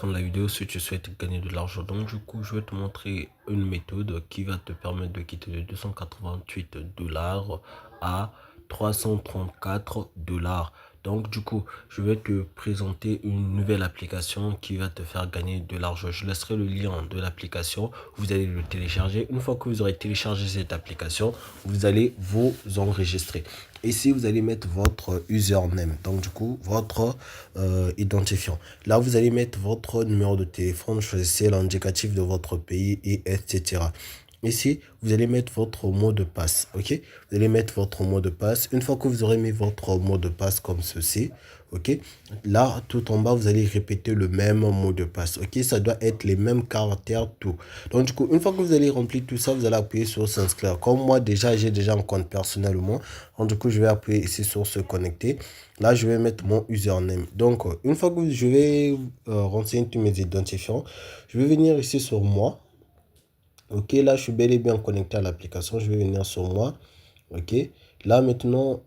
De la vidéo si tu souhaites gagner de l'argent. Donc du coup, je vais te montrer une méthode qui va te permettre de quitter de 288 dollars à 334 dollars. Donc du coup, je vais te présenter une nouvelle application qui va te faire gagner de l'argent. Je laisserai le lien de l'application. Vous allez le télécharger. Une fois que vous aurez téléchargé cette application, vous allez vous enregistrer. Ici, vous allez mettre votre username, donc du coup, votre identifiant. Là, vous allez mettre votre numéro de téléphone, choisissez l'indicatif de votre pays et etc. Ici, vous allez mettre votre mot de passe, ok? Vous allez mettre votre mot de passe. Une fois que vous aurez mis votre mot de passe comme ceci, ok? Là, tout en bas, vous allez répéter le même mot de passe, ok? Ça doit être les mêmes caractères, tout. Donc, du coup, une fois que vous allez remplir tout ça, vous allez appuyer sur s'inscrire. Comme moi, déjà, j'ai déjà un compte personnellement. Donc, du coup, je vais appuyer ici sur se connecter. Là, je vais mettre mon username. Donc, une fois que je vais renseigner tous mes identifiants, je vais venir ici sur moi. Ok, là, je suis bel et bien connecté à l'application. Je vais venir sur moi. Ok, là, maintenant,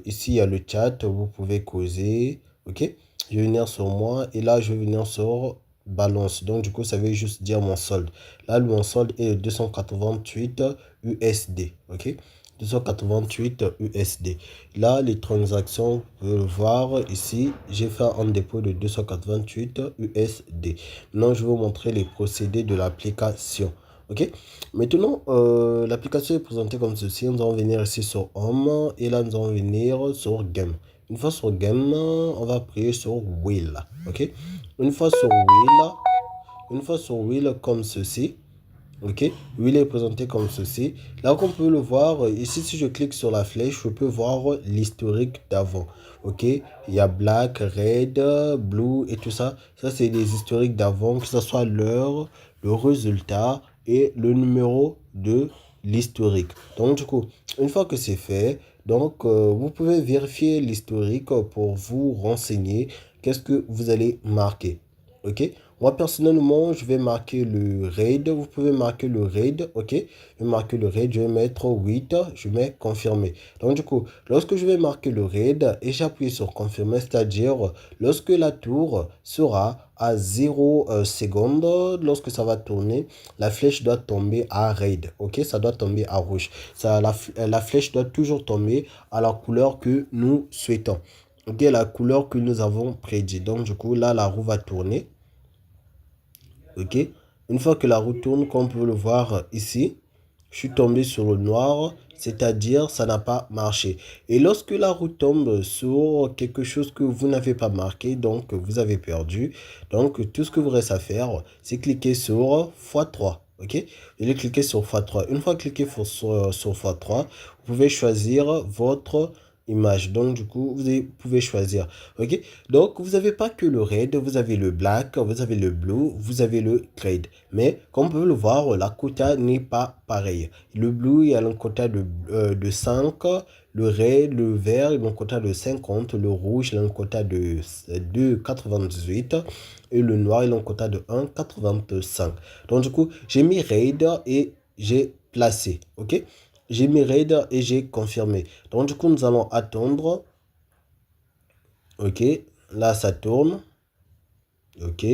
ici, il y a le chat. Vous pouvez causer. Ok, je vais venir sur moi. Et là, je vais venir sur balance. Donc, du coup, ça veut juste dire mon solde. Là, mon solde est de 288 USD. Ok, 288 USD. Là, les transactions, vous pouvez le voir ici. J'ai fait un dépôt de 288 USD. Maintenant, je vais vous montrer les procédés de l'application. Ok, maintenant, l'application est présentée comme ceci. Nous allons venir ici sur Home et là, nous allons venir sur Game. Une fois sur Game, on va appuyer sur Wheel. Ok, une fois sur Wheel, comme ceci. Ok, Wheel est présenté comme ceci. Là, comme on peut le voir, ici, si je clique sur la flèche, je peux voir l'historique d'avant. Ok, il y a Black, Red, Blue et tout ça. Ça, c'est les historiques d'avant, que ce soit l'heure, le résultat et le numéro de l'historique. Donc, du coup, une fois que c'est fait, donc, vous pouvez vérifier l'historique pour vous renseigner qu'est-ce que vous allez marquer. Ok, moi personnellement, je vais marquer le raid. Vous pouvez marquer le raid. Ok, je vais marquer le raid. Je vais mettre 8. Je mets confirmer. Donc, du coup, lorsque je vais marquer le raid et j'appuie sur confirmer, c'est-à-dire lorsque la tour sera à 0 seconde, lorsque ça va tourner, la flèche doit tomber à raid. Ok, ça doit tomber à rouge. Ça, la flèche doit toujours tomber à la couleur que nous souhaitons. Ok, la couleur que nous avons prédit. Donc, du coup, là, la roue va tourner. Ok, une fois que la roue tourne, comme on peut le voir ici, je suis tombé sur le noir, c'est-à-dire ça n'a pas marché. Et lorsque la roue tombe sur quelque chose que vous n'avez pas marqué, donc vous avez perdu. Donc tout ce que vous reste à faire, c'est cliquer sur x3. Ok, vous allez cliquer sur x3. Une fois cliqué sur x3, vous pouvez choisir votre image. Donc du coup, pouvez choisir. Ok, donc vous n'avez pas que le red, vous avez le black, vous avez le blue, vous avez le trade. Mais comme on peut le voir, la quota n'est pas pareille. Le blue, il y a un quota de 5, le red, le vert, il a un quota de 50, le rouge, il a un quota de 98 et le noir, il a un quota de 1,85. Donc du coup, j'ai mis raid et j'ai placé. Ok, j'ai mis raid et j'ai confirmé. Donc du coup, nous allons attendre. Ok, là ça tourne. Ok,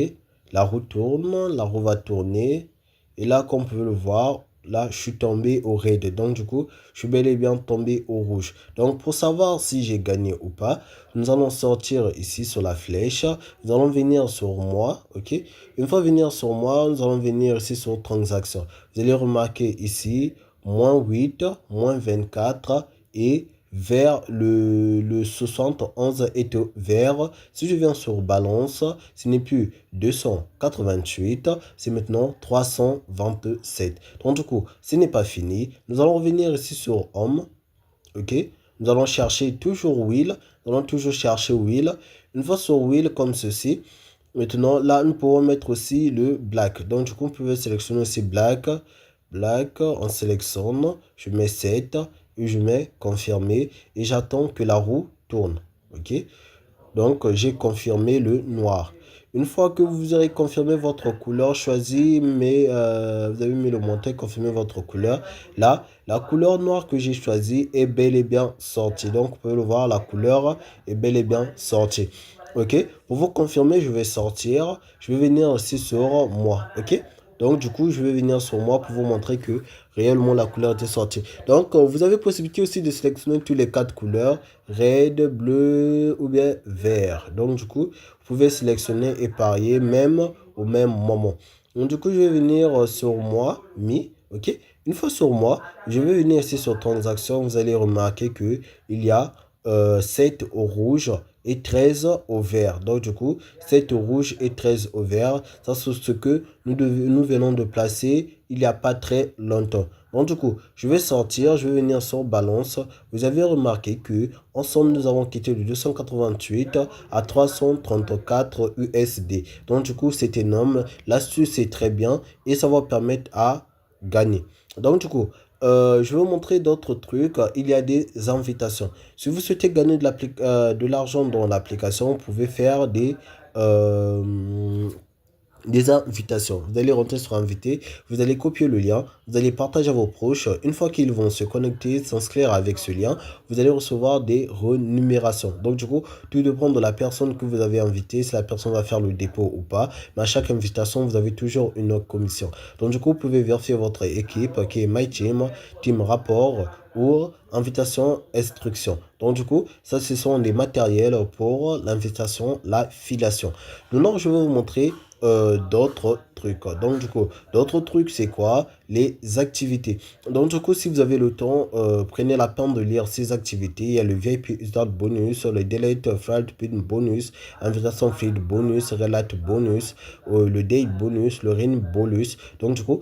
la roue tourne, la roue va tourner. Et là, comme vous pouvez le voir, là, je suis tombé au raid. Donc, du coup, je suis bel et bien tombé au rouge. Donc, pour savoir si j'ai gagné ou pas, nous allons sortir ici sur la flèche. Nous allons venir sur moi. Ok, une fois venir sur moi, nous allons venir ici sur transaction. Vous allez remarquer ici, -8, -24 et vers le 71 est vert. Si je viens sur balance, ce n'est plus 288, c'est maintenant 327. Donc du coup, ce n'est pas fini. Nous allons revenir ici sur Home. Ok, nous allons chercher toujours Wheel. Nous allons toujours chercher Wheel. Une fois sur Wheel comme ceci. Maintenant, là, nous pouvons mettre aussi le black. Donc, du coup, on peut sélectionner aussi black. Black, on sélectionne. Je mets 7 et je mets confirmer. Et j'attends que la roue tourne. OK? Donc, j'ai confirmé le noir. Une fois que vous aurez confirmé votre couleur, choisi, mais vous avez mis le monté, confirmé votre couleur. Là, la couleur noire que j'ai choisie est bel et bien sortie. Donc, vous pouvez le voir, la couleur est bel et bien sortie. Ok, pour vous confirmer, je vais sortir. Je vais venir aussi sur moi. Ok, donc du coup, je vais venir sur moi pour vous montrer que réellement la couleur était sortie. Donc, vous avez possibilité aussi de sélectionner tous les quatre couleurs, red, bleu ou bien vert. Donc du coup, vous pouvez sélectionner et parier même au même moment. Donc du coup, je vais venir sur moi, mi. Ok, une fois sur moi, je vais venir ici sur transaction. Vous allez remarquer que il y a 7 au rouge et 13 au vert. Donc, du coup, 7 au rouge et 13 au vert. Ça, c'est ce que nous venons de placer il n'y a pas très longtemps. Donc, du coup, je vais sortir, je vais venir sur balance. Vous avez remarqué que ensemble, nous avons quitté de 288 à 334 USD. Donc, du coup, c'est énorme. L'astuce est très bien et ça va permettre à gagner. Donc, du coup, je vais vous montrer d'autres trucs. Il y a des invitations. Si vous souhaitez gagner de l'argent dans l'application, vous pouvez faire des invitations. Vous allez rentrer sur invité, vous allez copier le lien, vous allez partager à vos proches. Une fois qu'ils vont se connecter, s'inscrire avec ce lien, vous allez recevoir des renumérations. Donc du coup, tout dépend de la personne que vous avez invitée, si la personne va faire le dépôt ou pas. Mais à chaque invitation, vous avez toujours une commission. Donc du coup, vous pouvez vérifier votre équipe qui est My Team, Team Rapport ou invitation instruction. Donc du coup, ça ce sont des matériels pour l'invitation, la filiation. Maintenant, je vais vous montrer d'autres trucs. Donc, du coup, d'autres trucs, c'est quoi? Les activités. Donc, du coup, si vous avez le temps, prenez la peine de lire ces activités. Il y a le VIP Start bonus, le Delete Flight Pin bonus, Invitation Feed bonus, Relate bonus, le Date bonus, le Ring bonus. Donc, du coup,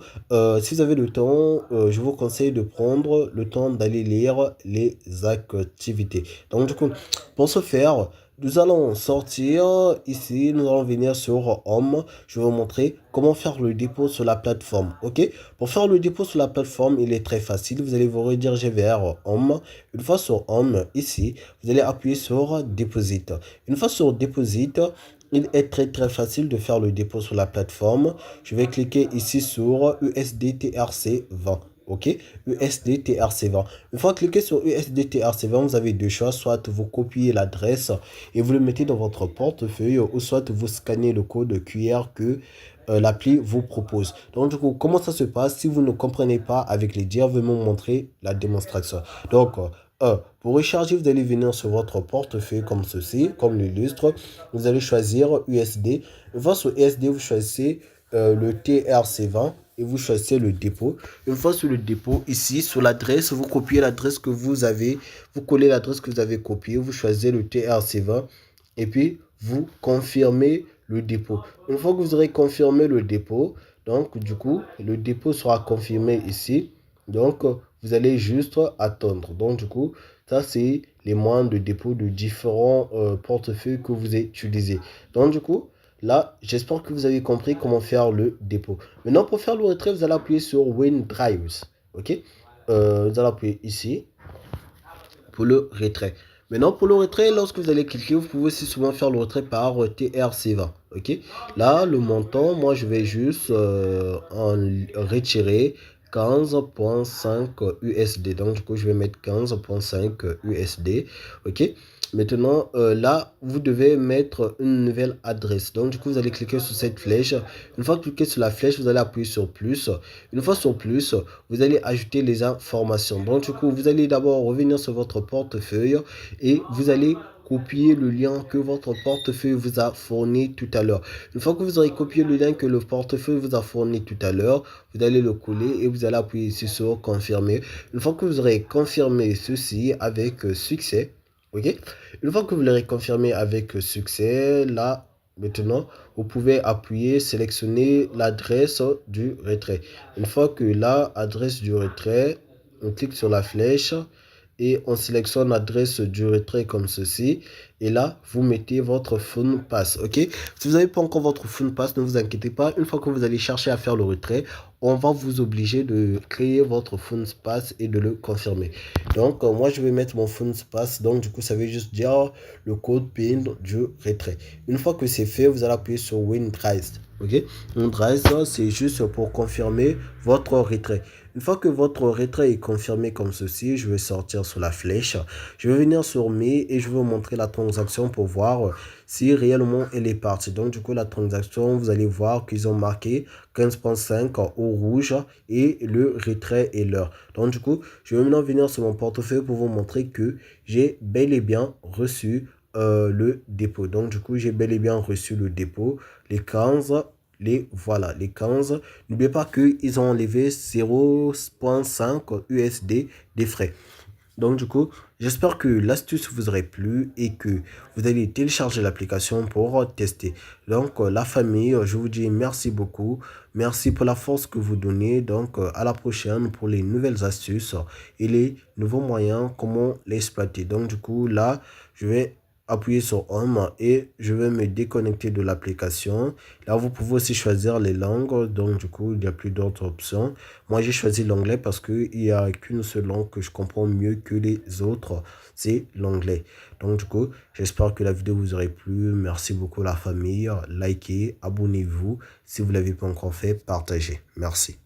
si vous avez le temps, je vous conseille de prendre le temps d'aller lire les activités. Donc, du coup, pour ce faire, nous allons sortir ici, nous allons venir sur Home. Je vais vous montrer comment faire le dépôt sur la plateforme. Ok? Pour faire le dépôt sur la plateforme, il est très facile. Vous allez vous rediriger vers Home. Une fois sur Home, ici, vous allez appuyer sur Deposit. Une fois sur Deposit, il est très facile de faire le dépôt sur la plateforme. Je vais cliquer ici sur USDTRC20. Ok, USDTRC20. Une fois cliqué sur USDTRC20, vous avez deux choix. Soit vous copiez l'adresse et vous le mettez dans votre portefeuille, ou soit vous scannez le code QR que l'appli vous propose. Donc, du coup, comment ça se passe? Si vous ne comprenez pas avec les dires, je vais vous montrer la démonstration. Donc, pour recharger, vous allez venir sur votre portefeuille comme ceci, comme l'illustre. Vous allez choisir USD. Une fois sur USD, vous choisissez le TRC20 et vous choisissez le dépôt. Une fois sur le dépôt, ici, sur l'adresse, vous copiez l'adresse que vous avez, vous collez l'adresse que vous avez copiée, vous choisissez le TRC20 et puis vous confirmez le dépôt. Une fois que vous aurez confirmé le dépôt, donc du coup, le dépôt sera confirmé ici. Donc, vous allez juste attendre. Donc, du coup, ça, c'est les moyens de dépôt de différents portefeuilles que vous utilisez. Donc, du coup, là, j'espère que vous avez compris comment faire le dépôt. Maintenant, pour faire le retrait, vous allez appuyer sur Win Drives. OK? Vous allez appuyer ici pour le retrait. Maintenant, pour le retrait, lorsque vous allez cliquer, vous pouvez aussi souvent faire le retrait par TRC20. OK? Là, le montant, moi, je vais juste en retirer 15,5 USD. Donc, du coup, je vais mettre 15,5 USD. OK? Maintenant, là, vous devez mettre une nouvelle adresse. Donc, du coup, vous allez cliquer sur cette flèche. Une fois cliqué sur la flèche, vous allez appuyer sur plus. Une fois sur plus, vous allez ajouter les informations. Donc, du coup, vous allez d'abord revenir sur votre portefeuille et vous allez copier le lien que votre portefeuille vous a fourni tout à l'heure. Une fois que vous aurez copié le lien que le portefeuille vous a fourni tout à l'heure, vous allez le coller et vous allez appuyer ici sur confirmer. Une fois que vous aurez confirmé ceci avec succès, ok? Une fois que vous l'aurez confirmé avec succès, là, maintenant, vous pouvez appuyer, sélectionner l'adresse du retrait. Une fois que l'adresse du retrait, on clique sur la flèche et on sélectionne l'adresse du retrait comme ceci. Et là, vous mettez votre phone pass, ok? Si vous n'avez pas encore votre phone pass, ne vous inquiétez pas. Une fois que vous allez chercher à faire le retrait, on va vous obliger de créer votre phone pass et de le confirmer. Donc, moi, je vais mettre mon phone pass. Donc, du coup, ça veut juste dire le code PIN du retrait. Une fois que c'est fait, vous allez appuyer sur Win Drive. Ok? Win Drive, c'est juste pour confirmer votre retrait. Une fois que votre retrait est confirmé comme ceci, je vais sortir sur la flèche. Je vais venir sur Mai et je vais vous montrer la transaction transaction pour voir si réellement elle est partie. Donc, du coup, la transaction, vous allez voir qu'ils ont marqué 15,5 au rouge et le retrait est l'heure. Donc, du coup, je vais maintenant venir sur mon portefeuille pour vous montrer que j'ai bel et bien reçu le dépôt. Donc, du coup, j'ai bel et bien reçu le dépôt, les 15, voilà, les 15. N'oubliez pas qu'ils ont enlevé 0,5 USD des frais. Donc, du coup, j'espère que l'astuce vous aurait plu et que vous allez télécharger l'application pour tester. Donc, la famille, je vous dis merci beaucoup. Merci pour la force que vous donnez. Donc, à la prochaine pour les nouvelles astuces et les nouveaux moyens, comment l'exploiter. Donc, du coup, là, je vais appuyer sur Home et je vais me déconnecter de l'application. Là, vous pouvez aussi choisir les langues. Donc, du coup, il n'y a plus d'autres options. Moi, j'ai choisi l'anglais parce qu'il n'y a qu'une seule langue que je comprends mieux que les autres, c'est l'anglais. Donc, du coup, j'espère que la vidéo vous aurait plu. Merci beaucoup la famille. Likez, abonnez-vous. Si vous ne l'avez pas encore fait, partagez. Merci.